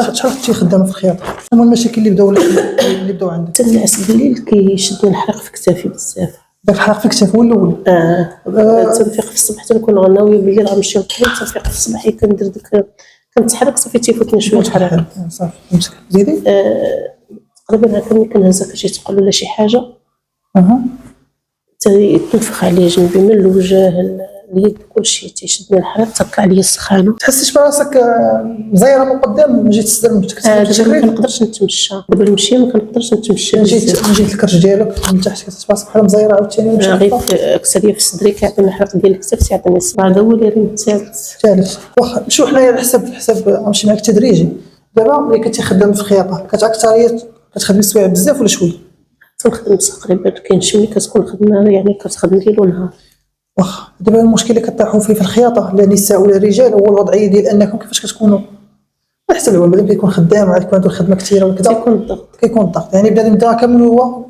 شحال كنتي خدامه في الخياطه؟ شنو المشاكل اللي بداو عندك؟ تنعس بالليل كيشدني الحرق في كتافي بزاف. داك الحرق في كتافك هو الاول؟ تنفيق في الصباح تنكون غناويه، بالليل غنمشي نطبل، تنفيق في الصباح كندير داك كنتحرك صافي تيفوتني شويه الحرق. صافي فهمتك. زيدي. تقريبا هكا ملي كنهزها كتجي تقل ولا شي حاجه تنفخ عليا جنبي من الوجه اليد كلشي تيشدني الحرق، تطلع عليا السخانه. تحسيش براسك مزيره من قدام؟ جيت تصدر من دابا ما كنقدرش نتمشى، دابا المشي ما كنقدرش نتمشى. جيت الكرش ديالك من تحت كتحس براسك بحال مزيره عاوتاني؟ غير اكثريه في صدري كيعطيني الحرق ديال الكتف، تيعطيني الصباع. هذا هو اللي راه الثالث. واخا نمشيو حنايا على حسب نمشي معاك تدريجي. دابا ملي كنتي خدام في الخياطه كتعكتريه كتخدمي سوايع بزاف ولا شويه؟ تنخدم تقريبا، كاين شي ملي كتكون خدمه يعني كتخدم ليل ونهار. واخا دابا المشكل اللي كطيحوا فيه في الخياطه لا نساء ولا رجال هو الوضعيه ديال انكم كيفاش كتكونوا على حسب الوالد كيكون خدام عاد عنده الخدمه كثيره وكذا كيكون الضغط يعني بنادم بدا كامل هو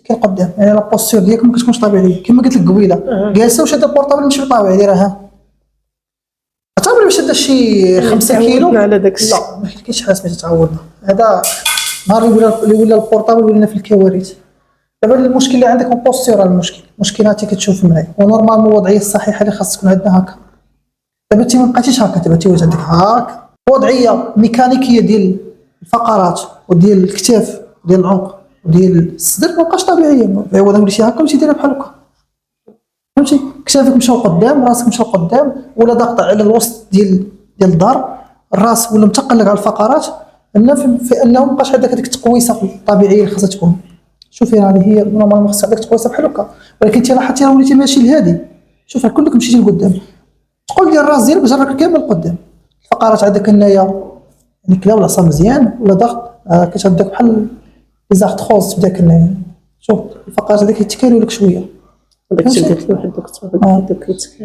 كاين قدام يعني لا بوستير ديالكم ما كتكونش طبيعيه كما قلت لك قبيله جالسه وشاده البورطابل ماشي طبيعي دايرها عطابل باش شاده شي 5 كيلو على داك الشيء. لا ما كاينش حاجه باش تعوضنا هذا نهار اللي ولا البورطابل ولينا في الكوارث. دابا المشكل اللي عندك هو بوستير المشكل انت كتشوف معايا ونورمالمون الوضعيه الصحيحه اللي خاص تكون عندنا هكا. دابا انت ما بقيتيش هكا دابا انت عندك هاك وضعيه ميكانيكيه ديال الفقرات وديال الكتاف ديال العنق وديال الصدر ما بقاش طبيعيه. عوض وليتي هكا وليتي دايره بحال هكا فهمتي كتافك مشاو قدام راسك مشاو قدام ولا ضاغط على الوسط ديال الظهر الراس ولا متقلق على الفقرات في انه ما بقاش عندك هذيك التقويسه الطبيعيه اللي خاصها تكون. شوفي هذه هي نورمالمون خاص عندك تقويسه بحال هكا ولكن انت لاحظتي راه وليتي ماشي لهادي. شوف كلك مشيتي لقدام تقول ديال الراس ديالك جرك كامل لقدام الفقرات عندك هنايا يعني كلا ولا صا مزيان ولا ضغط كتعندك بحال ليزاغ خوز تبدا هنايا. شوف الفقرات هذيك يتكالوا لك شويه داكشي اللي قلت له واحد الدكتور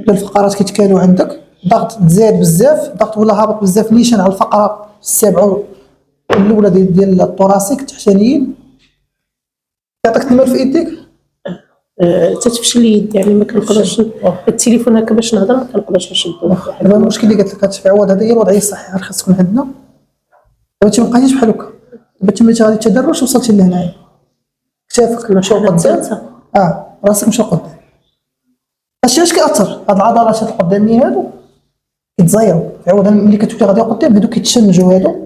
الفقرات كيتكالوا عندك ضغط تزاد بزاف ضغط ولا هابط بزاف نيشان على الفقره السابعه الاولى ديال الطوراسيك التحتانيين يعطيك المال في يديك تتفشل اليد يعني ما كنقدرش التليفون هكا باش نهضر ما كنقدرش نشدو. دابا المشكل اللي قلت لك هاد في عوض هذه هي الوضعيه الصحيه اللي خاص تكون عندنا. دابا انت ما بقيتيش بحال هكا دابا انت ملي غادي تدرج وصلتي لهنايا كتافك مشاو قدام راسك مشى قدام. اش كيأثر هاد العضلات القداميه هادو كيتزايروا في عوض ملي كتولي غادي قدام هادو كيتشنجوا هادو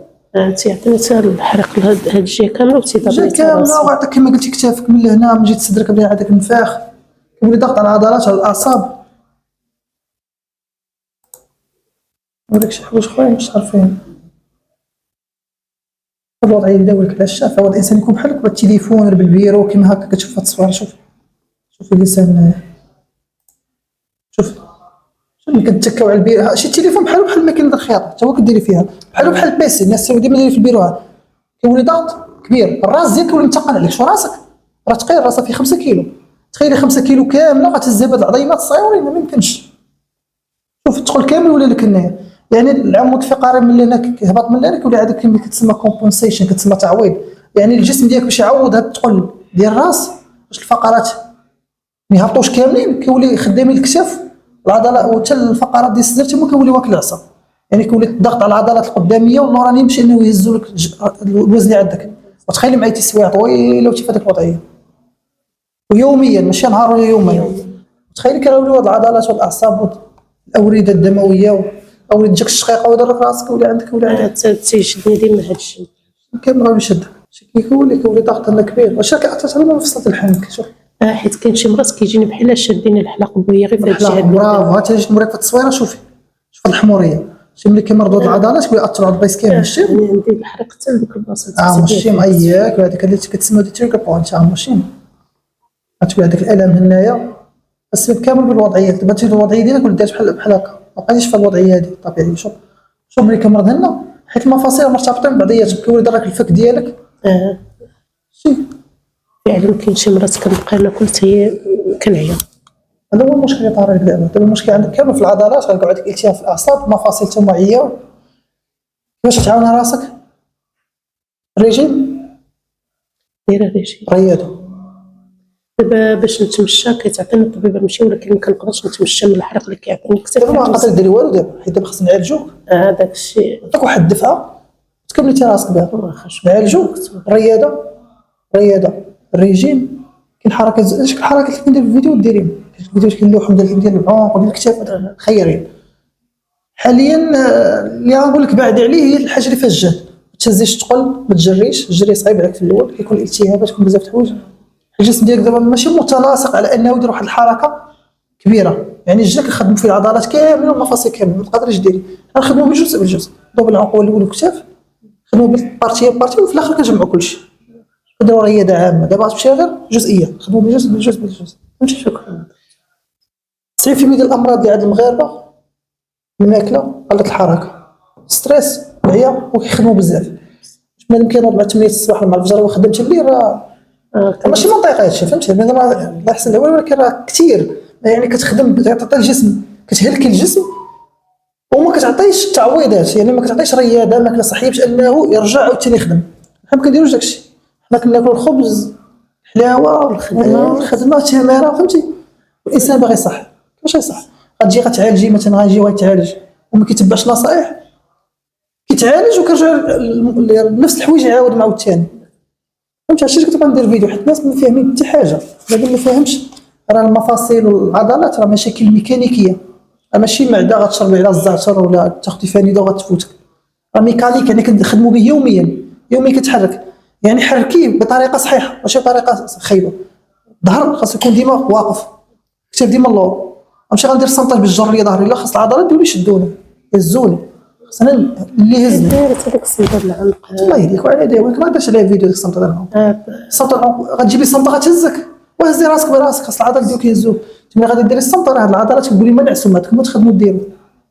تيعطيني حتى الحرق هاد الجهه كامله وتيضرب كامله ويعطيك كما قلتي كتافك من لهنا من جهه صدرك بدا عندك النفاخ كيولي ضغط على العضلات على الاعصاب وداك شي حوايج اخرين مش عارفين. الوضعيه اللي داولك على الشافه هو الانسان يكون بحالك بالتليفون بالبيرو كيما هكا كتشوف هاد الصور. شوف اللسان شوف ملي كتكاو على البيرو شي تليفون بحال ماكينه الخياطه حتى هو كديري فيها بحال البيسي الناس ديما دايرين في البيروات كيولي ضغط كبير الراس ديالك كيولي متقل عليك. شو راسك راه تقيل راسها فيه 5 كيلو تخيلي 5 كيلو كامله غتهز هاد العظيمات الصغيورين ما يمكنش. شوف تدخل كامل ولا لك هنايا يعني العمود الفقري من هنا كيهبط من هنا كيولي عندك كما كتسمى كومبونسيشن كتسمى تعويض يعني الجسم ديالك باش يعوض هاد الثقل ديال الراس باش الفقرات ما يهبطوش كاملين كيولي خدامين الكتاف العضله وحتى الفقرات ديال الصدر تما كيولي واكل العصا يعني كيولي الضغط على العضلات القداميه والنورانيه باش انه يهزوا لك الوزن اللي عندك. وتخيلي معايا تسويه طويله وتي في هذيك الوضعيه ويوميا ماشي نهار ولا يومين. تخيلي كيوليو هاد العضلات والاعصاب والاورده الدمويه واورده ديك الشقيقه ويضرك راسك ولا عندك تيشدني ديما هاد الشيء كامل غادي يشدك كيولي ضغط هنا كبير. واش كيأثر على مفصل الحنك؟ شوف حيت كاين شي مرات كيجيني بحال شادين الحلق بويا غير في هاد الجهه. برافو حتى جيت مريضه التصويره. شوف الحموريه شي ملي كيمرضوا العضلات كيأثروا على البلايص كامل الشيم عندي الحرق حتى لديك البلاصه الشيم اياك وهذيك اللي كتسمى دي تريجر بوينت الشيم غتولي عندك الالم هنايا السبب كامل بالوضعيه. دابا انت الوضعيه ديالك ولات بحال هكا ما بقيتيش في الوضعيه هذه الطبيعيه. شوف ملي كيمرض هنا حيت المفاصل مرتبطين ببعضياتهم كيولي ضرك الفك ديالك شي فعلا كاين شي مرات كنبقى ناكل حتى كنعيا. هذا هو المشكل اللي طارئ دابا المشكل عندك كامل في العضلات غيكون عندك التهاب في الاعصاب المفاصل تما عياو. كيفاش تعاون راسك؟ الريجيم دايره ريجيم رياضه. دابا باش نتمشى كيتعطيني الطبيب نمشي ولكن ما كنقدرش نتمشى من الحرق اللي كيعطيني كثر. دابا ما قادر دير والو دابا حيت دابا خصنا نعالجوك. داك الشيء نعطيك واحد الدفعه تكملتي راسك بها. واخا شويه نعالجو الرياضه الريجيم. كاين حركات شكل الحركات اللي كندير في الفيديو ديريهم، الفيديوهات كنديرهم ديال العنق وديال الكتاف خيرين. حاليا اللي غنقول لك بعد عليه هي الحاجه اللي فيها الجهد، ما تهزيش تقل، ما تجريش، الجري صعيب عليك في الاول، كيكون الالتهابات، كيكون بزاف د الحوايج. الجسم ديالك دابا ماشي متناسق على انه يدير واحد الحركه كبيره، يعني الجسم كنخدموا فيه العضلات كاملين والمفاصل كاملين، ما تقدريش ديري غنخدموا بالجزء ضرب العنق الاول والكتاف، خدموا بالبارتي وفي الاخر كنجمعوا كلشي، نديروا رياضه عامه. دابا تمشي غير جزئيه، خدموا بالجزء فهمتي. شكرا. 90% ديال الامراض اللي عند المغاربه الماكله، قله الحركه، ستريس، العيا، وكيخدموا بزاف. مادام كاين 4 8 الصباح مع الفجر وخدمتي الليل راه ماشي منطقي هادشي، فهمتي. مادام الله يحسن الاول، ولكن راه كثير يعني كتخدم، تعطي الجسم، كتهلكي الجسم وما كتعطيش تعويضات، يعني ما كتعطيش رياضه ماكله صحيه باش انه يرجع عاوتاني يخدم. حنا ما كنديروش داكشي، حنا كناكلوا الخبز، الحلاوه، الخدمه، التماره، فهمتي. الانسان باغي صح، كيفاش يصح؟ غتجي غتعالجي مثلا، غيجي غيتعالج وما كيتبعش نصائح، كيتعالج وكيرجع نفس الحوايج يعاود مع الثاني. فهمتي. هادشي اللي كنت ندير فيديو، حيت الناس ما فاهمين حتى حاجه. بنادم ما فاهمش راه المفاصل والعضلات راه مشاكل ميكانيكيه، راه ماشي معده غتشربي على الزعتر ولا تاخدي فانيده وغتفوتك، راه ميكانيك، يعني كنخدموا به يوميا كتحرك، يعني حركيه بطريقه صحيحه ماشي بطريقه خايبه. الظهر خاص يكون ديما واقف، كتاف ديما اللور، ماشي غندير سنطاج بالجريه ظهري، لا خاص العضلات ديالو يشدوني يهزوني، خاصنا اللي يهزني. دايرت هذاك السنتر العنق. الله يهديك وعلى يديك، ولكن ما درتش عليه فيديو ديك السنطه العنق. السنطه العنق غتجيبي السنطه غتهزك، وهزي راسك براسك، خاص العضلات ديالك يهزوك. ملي غادي ديري السنطه راه العضلات كتقولي ما نعسوا، ما تخدموا ديروا،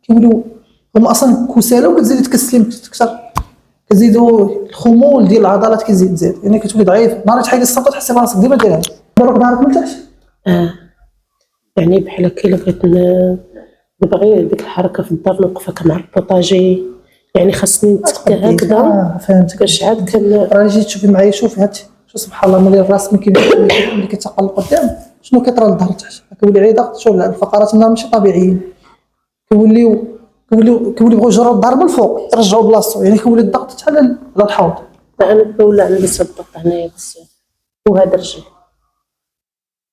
كيقولوا هما اصلا كسالى، وكتزيدي تكسلي اكثر، كتزيدوا الخمول ديال العضلات كيزيد، يعني كتولي ضعيف. نهار تحيدي السنطه تحسي براسك ديما دايرها ضرك ظهرك من تحت. يعني بحال هكا الا بغيت نبغي ديك الحركه في الدار نوقفها مع البوطاجي، يعني خاصني نتكا هكذا. فهمتك. باش عاد راه جيت تشوفي معايا، شوفي هاتي شو سبحان الله، ملي الراس ملي كيتقل قدام شنو كيطرى للظهر تحت، كيولي عليه ضغط. شوف الفقرات النار ماشي طبيعيين، كيوليو بغاو يجروا الظهر من الفوق يرجعوا بلاصتو، يعني كيولي الضغط حتى على الحوض. انا دابا عندي الضغط هنايا بزاف، وهذا الرجل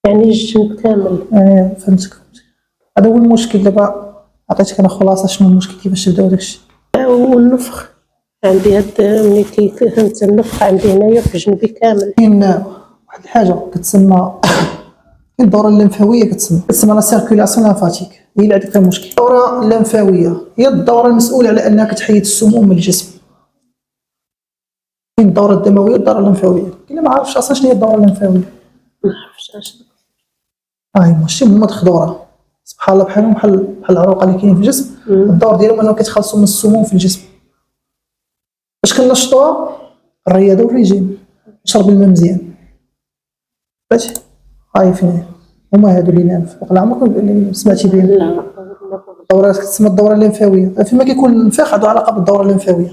يعني الجنب كامل. فهمتك. هذا هو المشكل. دابا عطيتك انا خلاصه شنو المشكل، كيفاش تبداو داكشي. والنفخ عندي هاد ملي كيفهمت النفخ عندي هنايا في جنبي كامل. كاين واحد الحاجه كتسمى الدوره الليمفاويه، كتسمى لا سيركيلاسيون لامفاتيك، هي اللي عندك فيها المشكل. الدوره الليمفاويه هي الدوره المسؤوله على انها كتحيد السموم من الجسم. كاين الدوره الدمويه والدوره الليمفاويه. كاين ما عارفش اصلا شنو هي الدوره الليمفاويه، ما عرفتش ماشي هما الخضوره سبحان الله، بحال العروق اللي كاين في الجسم. الدور ديالهم انهم كيتخلصوا من السموم في الجسم. باش كنشطوها الرياضه والريجيم، نشرب الماء مزيان، فهمتي. فين هما هادو اللي نعرف، وقع عمرك سمعتي بهم؟ لا. الدوره كتسمى الدوره الليمفاويه، فيما كيكون الانفاخ عنده علاقه بالدوره الليمفاويه.